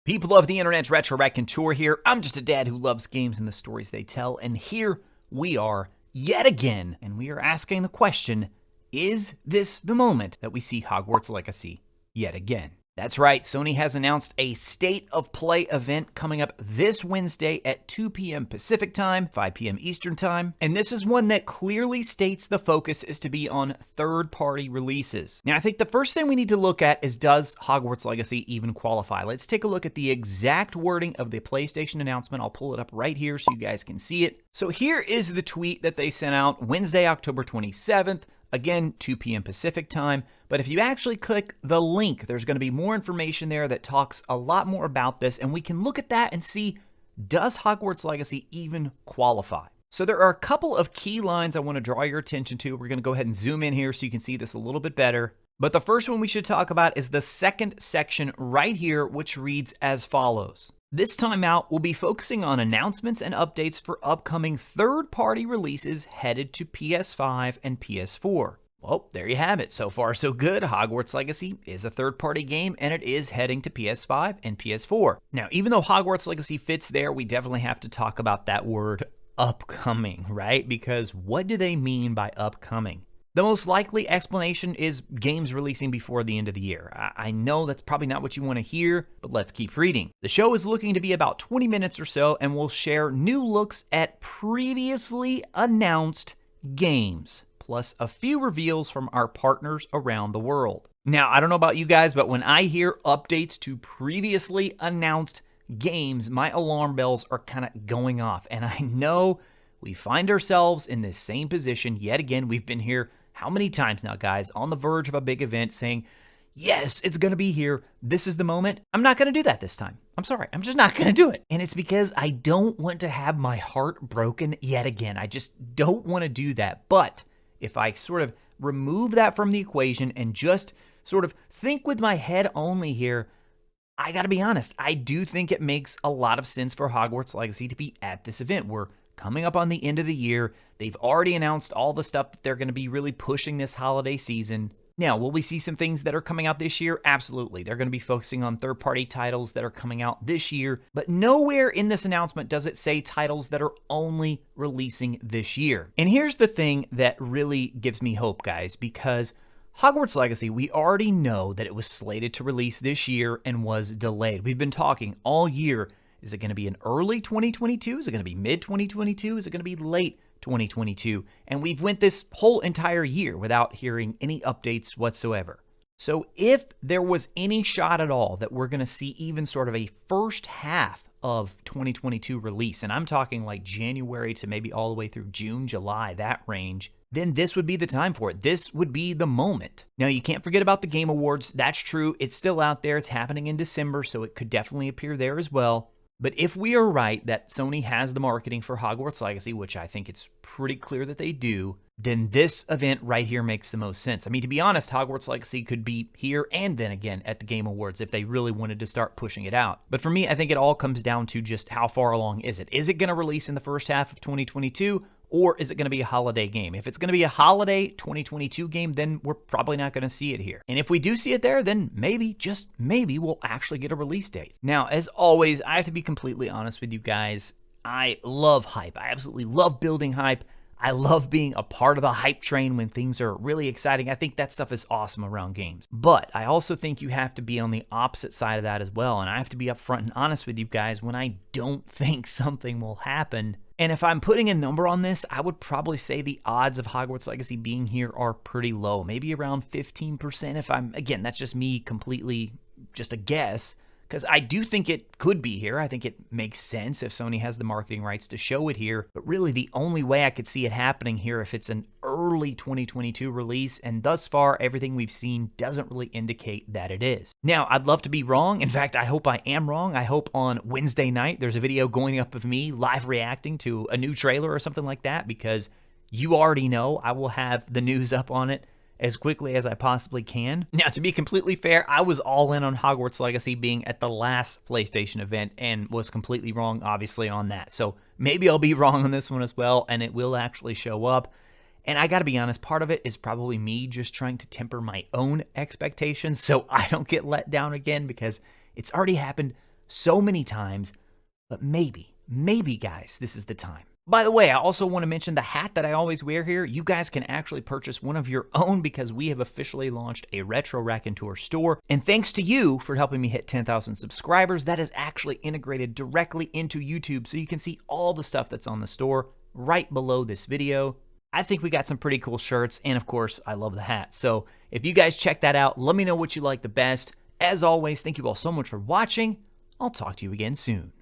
People of the internet's Retro Raconteur here. I'm just a dad who loves games and the stories they tell, and here we are yet again, and we are asking the question, is this the moment that we see Hogwarts Legacy yet again? That's right, Sony has announced a State of Play event coming up this Wednesday at 2 p.m. Pacific Time, 5 p.m. Eastern Time, and this is one that clearly states the focus is to be on third-party releases. Now, I think the first thing we need to look at is, does Hogwarts Legacy even qualify? Let's take a look at the exact wording of the PlayStation announcement. I'll pull it up right here so you guys can see it. So here is the tweet that they sent out Wednesday, October 27th. Again, 2 p.m. Pacific Time. But if you actually click the link, there's going to be more information there that talks a lot more about this, and we can look at that and see, does Hogwarts Legacy even qualify? So there are a couple of key lines I want to draw your attention to. We're going to go ahead and zoom in here so you can see this a little bit better. But the first one we should talk about is the second section right here, which reads as follows. This time out, we'll be focusing on announcements and updates for upcoming third-party releases headed to PS5 and PS4. Well, there you have it. So far, so good. Hogwarts Legacy is a third-party game, and it is heading to PS5 and PS4. Now, even though Hogwarts Legacy fits there, we definitely have to talk about that word upcoming, right? Because what do they mean by upcoming? The most likely explanation is games releasing before the end of the year. I know that's probably not what you want to hear, but let's keep reading. The show is looking to be about 20 minutes or so, and will share new looks at previously announced games, plus a few reveals from our partners around the world. Now, I don't know about you guys, but when I hear updates to previously announced games, my alarm bells are kind of going off, and I know we find ourselves in this same position yet again. We've been here how many times now, guys, on the verge of a big event saying, yes, it's going to be here. This is the moment. I'm not going to do that this time. I'm sorry. I'm just not going to do it. And it's because I don't want to have my heart broken yet again. I just don't want to do that. But if I sort of remove that from the equation and just sort of think with my head only here, I got to be honest. I do think it makes a lot of sense for Hogwarts Legacy to be at this event. We're coming up on the end of the year. They've already announced all the stuff that they're going to be really pushing this holiday season. Now, will we see some things that are coming out this year? Absolutely. They're going to be focusing on third-party titles that are coming out this year, but nowhere in this announcement does it say titles that are only releasing this year. And here's the thing that really gives me hope, guys, because Hogwarts Legacy, we already know that it was slated to release this year and was delayed. We've been talking all year. Is it going to be in early 2022? Is it going to be mid-2022? Is it going to be late 2022? And we've went this whole entire year without hearing any updates whatsoever. So if there was any shot at all that we're going to see even sort of a first half of 2022 release, and I'm talking like January to maybe all the way through June, July, that range, then this would be the time for it. This would be the moment. Now, you can't forget about the Game Awards. That's true. It's still out there. It's happening in December, so it could definitely appear there as well. But if we are right that Sony has the marketing for Hogwarts Legacy, which I think it's pretty clear that they do, then this event right here makes the most sense. I mean, to be honest, Hogwarts Legacy could be here and then again at the Game Awards if they really wanted to start pushing it out. But for me, I think it all comes down to just how far along is it? Is it going to release in the first half of 2022? Or is it going to be a holiday game? If it's going to be a holiday 2022 game, then we're probably not going to see it here. And if we do see it there, then maybe, just maybe, we'll actually get a release date. Now, as always, I have to be completely honest with you guys. I love hype. I absolutely love building hype. I love being a part of the hype train when things are really exciting. I think that stuff is awesome around games. But I also think you have to be on the opposite side of that as well. And I have to be upfront and honest with you guys when I don't think something will happen. And if I'm putting a number on this, I would probably say the odds of Hogwarts Legacy being here are pretty low. Maybe around 15% if I'm, again, that's just me completely, just a guess. Because I do think it could be here. I think it makes sense if Sony has the marketing rights to show it here. But really the only way I could see it happening here if it's an early 2022 release. And thus far, everything we've seen doesn't really indicate that it is. Now, I'd love to be wrong. In fact, I hope I am wrong. I hope on Wednesday night there's a video going up of me live reacting to a new trailer or something like that. Because you already know I will have the news up on it as quickly as I possibly can. Now, to be completely fair, I was all in on Hogwarts Legacy being at the last PlayStation event and was completely wrong, obviously, on that. So maybe I'll be wrong on this one as well, and it will actually show up. And I gotta be honest, part of it is probably me just trying to temper my own expectations so I don't get let down again, because it's already happened so many times, but maybe guys, this is the time. By the way, I also want to mention the hat that I always wear here. You guys can actually purchase one of your own because we have officially launched a Retro Raconteur store. And thanks to you for helping me hit 10,000 subscribers, that is actually integrated directly into YouTube, so you can see all the stuff that's on the store right below this video. I think we got some pretty cool shirts, and of course, I love the hat. So if you guys check that out, let me know what you like the best. As always, thank you all so much for watching. I'll talk to you again soon.